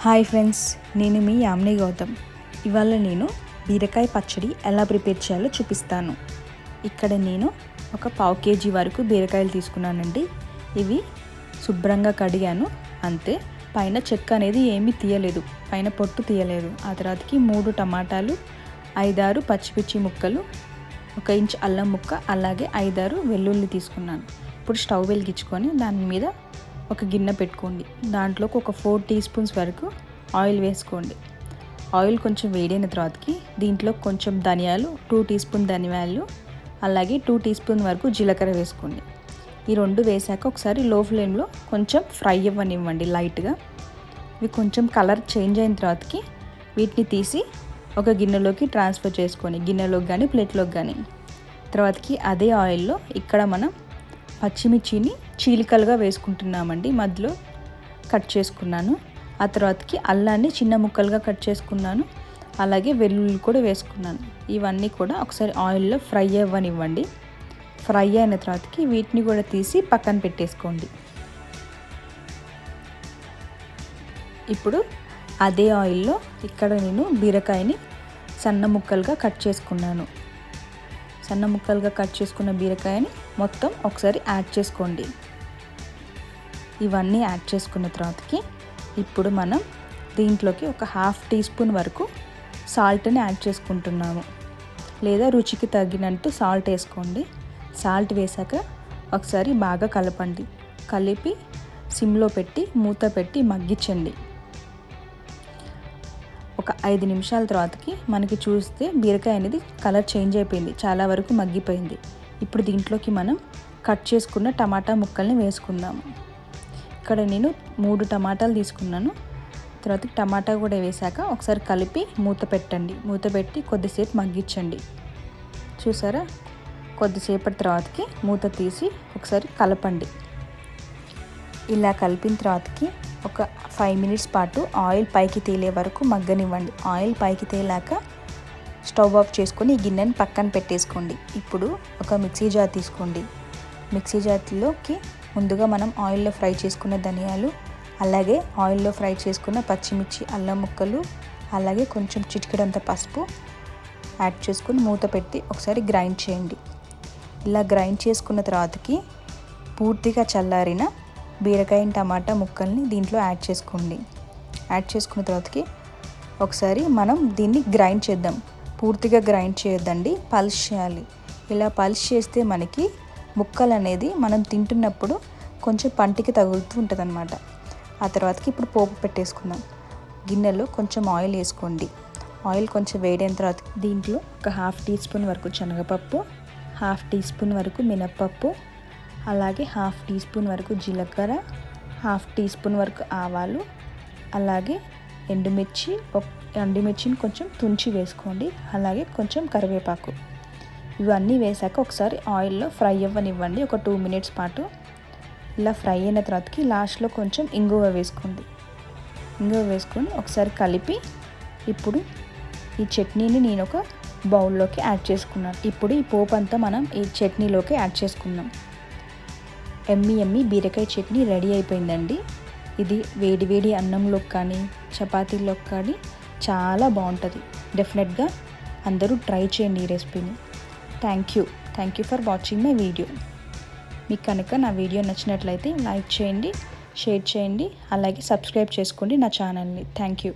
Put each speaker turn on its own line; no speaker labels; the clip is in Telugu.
హాయ్ ఫ్రెండ్స్, నేను మీ యామిని గౌతమ్. ఇవాళ నేను బీరకాయ పచ్చడి ఎలా ప్రిపేర్ చేయాలో చూపిస్తాను. ఇక్కడ నేను ఒక 1/2 kg వరకు బీరకాయలు తీసుకున్నానండి. ఇవి శుభ్రంగా కడిగాను, అంతే. పైన చెక్క అనేది ఏమీ తీయలేదు, పైన పొట్టు తీయలేదు. ఆ తర్వాతకి 3 టమాటాలు, 5-6 పచ్చిమిర్చి ముక్కలు, 1 ఇంచ్ అల్లం ముక్క, అలాగే 5-6 వెల్లుల్లి తీసుకున్నాను. ఇప్పుడు స్టవ్ వెలిగించుకొని దాని మీద ఒక గిన్నె పెట్టుకోండి. దాంట్లోకి ఒక 4 టీ స్పూన్స్ వరకు ఆయిల్ వేసుకోండి. ఆయిల్ కొంచెం వేడైన తర్వాతకి దీంట్లో కొంచెం ధనియాలు, 2 టీ స్పూన్ ధనియాలు, అలాగే 2 టీ స్పూన్ వరకు జీలకర్ర వేసుకోండి. ఈ 2 వేసాక ఒకసారి లో ఫ్లేమ్లో కొంచెం ఫ్రై అవ్వనివ్వండి లైట్గా. ఇవి కొంచెం కలర్ చేంజ్ అయిన తర్వాతకి వీటిని తీసి ఒక గిన్నెలోకి ట్రాన్స్ఫర్ చేసుకొని, గిన్నెలోకి కానీ ప్లేట్లోకి కానీ. తర్వాతకి అదే ఆయిల్లో ఇక్కడ మనం పచ్చిమిర్చిని చీలికలుగా వేసుకుంటున్నామండి. మధ్యలో కట్ చేసుకున్నాను. ఆ తర్వాతకి అల్లాన్ని చిన్న ముక్కలుగా కట్ చేసుకున్నాను, అలాగే వెల్లుల్లి కూడా వేసుకున్నాను. ఇవన్నీ కూడా ఒకసారి ఆయిల్లో ఫ్రై అవ్వనివ్వండి. ఫ్రై అయిన తర్వాతకి వీటిని కూడా తీసి పక్కన పెట్టేసుకోండి. ఇప్పుడు అదే ఆయిల్లో ఇక్కడ నేను బీరకాయని సన్న ముక్కలుగా కట్ చేసుకున్నాను. సన్న ముక్కలుగా కట్ చేసుకున్న బీరకాయని మొత్తం ఒకసారి యాడ్ చేసుకోండి. ఇవన్నీ యాడ్ చేసుకున్న తర్వాతకి ఇప్పుడు మనం దీంట్లోకి ఒక 1/2 టీ స్పూన్ వరకు సాల్ట్ని యాడ్ చేసుకుంటున్నాము, లేదా రుచికి తగినట్టు సాల్ట్ వేసుకోండి. సాల్ట్ వేసాక ఒకసారి బాగా కలపండి. కలిపి సిమ్లో పెట్టి మూత పెట్టి మగ్గించండి. ఒక 5 నిమిషాల తర్వాతకి మనకి చూస్తే బీరకాయ అనేది కలర్ చేంజ్ అయిపోయింది, చాలా వరకు మగ్గిపోయింది. ఇప్పుడు దీంట్లోకి మనం కట్ చేసుకున్న టమాటా ముక్కల్ని వేసుకుందాము. ఇక్కడ నేను 3 టమాటాలు తీసుకున్నాను. తర్వాత టమాటా కూడా వేసాక ఒకసారి కలిపి మూత పెట్టండి. మూత పెట్టి కొద్దిసేపు మగ్గించండి. చూసారా, కొద్దిసేపటి తర్వాతకి మూత తీసి ఒకసారి కలపండి. ఇలా కలిపిన తర్వాతకి ఒక 5 మినిట్స్ పాటు ఆయిల్ పైకి తేలే వరకు మగ్గనివ్వండి. ఆయిల్ పైకి తేలాక స్టవ్ ఆఫ్ చేసుకొని ఈ గిన్నెని పక్కన పెట్టేసుకోండి. ఇప్పుడు ఒక మిక్సీ జార్ తీసుకోండి. మిక్సీ జార్లోకి ముందుగా మనం ఆయిల్లో ఫ్రై చేసుకున్న ధనియాలు, అలాగే ఆయిల్లో ఫ్రై చేసుకున్న పచ్చిమిర్చి, అల్లం ముక్కలు, అలాగే కొంచెం చిటికెడంత పసుపు యాడ్ చేసుకుని మూత పెట్టి ఒకసారి గ్రైండ్ చేయండి. ఇలా గ్రైండ్ చేసుకున్న తర్వాతకి పూర్తిగా చల్లారిన బీరకాయ టమాటా ముక్కల్ని దీంట్లో యాడ్ చేసుకోండి. యాడ్ చేసుకున్న తర్వాతకి ఒకసారి మనం దీన్ని గ్రైండ్ చేద్దాం. పూర్తిగా గ్రైండ్ చేయొద్దండి, పల్స్ చేయాలి. ఇలా పల్స్ చేస్తే మనకి ముక్కలు అనేది మనం తింటున్నప్పుడు కొంచెం పంటికి తగులుతూ ఉంటుంది అన్నమాట. ఆ తర్వాతకి ఇప్పుడు పోపు పెట్టేసుకుందాం. గిన్నెలో కొంచెం ఆయిల్ వేసుకోండి. ఆయిల్ కొంచెం వేడైన తర్వాత దీంట్లో ఒక 1/2 టీ స్పూన్ వరకు శనగపప్పు, 1/2 టీ స్పూన్ వరకు మినప్పప్పు, అలాగే 1/2 టీ స్పూన్ వరకు జీలకర్ర, 1/2 టీ స్పూన్ వరకు ఆవాలు, అలాగే ఎండుమిర్చిని కొంచెం తుంచి వేసుకోండి, అలాగే కొంచెం కరివేపాకు. ఇవన్నీ వేసాక ఒకసారి ఆయిల్లో ఫ్రై అవ్వనివ్వండి ఒక 2 మినిట్స్ పాటు. ఇలా ఫ్రై అయిన తర్వాతకి లాస్ట్లో కొంచెం ఇంగువ వేసుకోండి. ఇంగువ వేసుకొని ఒకసారి కలిపి ఇప్పుడు ఈ చట్నీని నేను ఒక బౌల్లోకి యాడ్ చేసుకున్నాను. ఇప్పుడు ఈ పోపు అంతా మనం ఈ చట్నీలోకి యాడ్ చేసుకుందాం. ఎమ్మి బీరకాయ చట్నీ రెడీ అయిపోయిందండి. ఇది వేడి అన్నంలోకి కానీ చపాతీలోకి కానీ చాలా బాగుంటుంది. డెఫినెట్గా అందరూ ట్రై చేయండి ఈ రెసిపీని. Thank you for watching my video. మీకు కనుక నా వీడియో నచ్చినట్లయితే లైక్ చేయండి, షేర్ చేయండి, అలాగే సబ్స్క్రైబ్ చేసుకోండి నా ఛానల్ని. Thank you.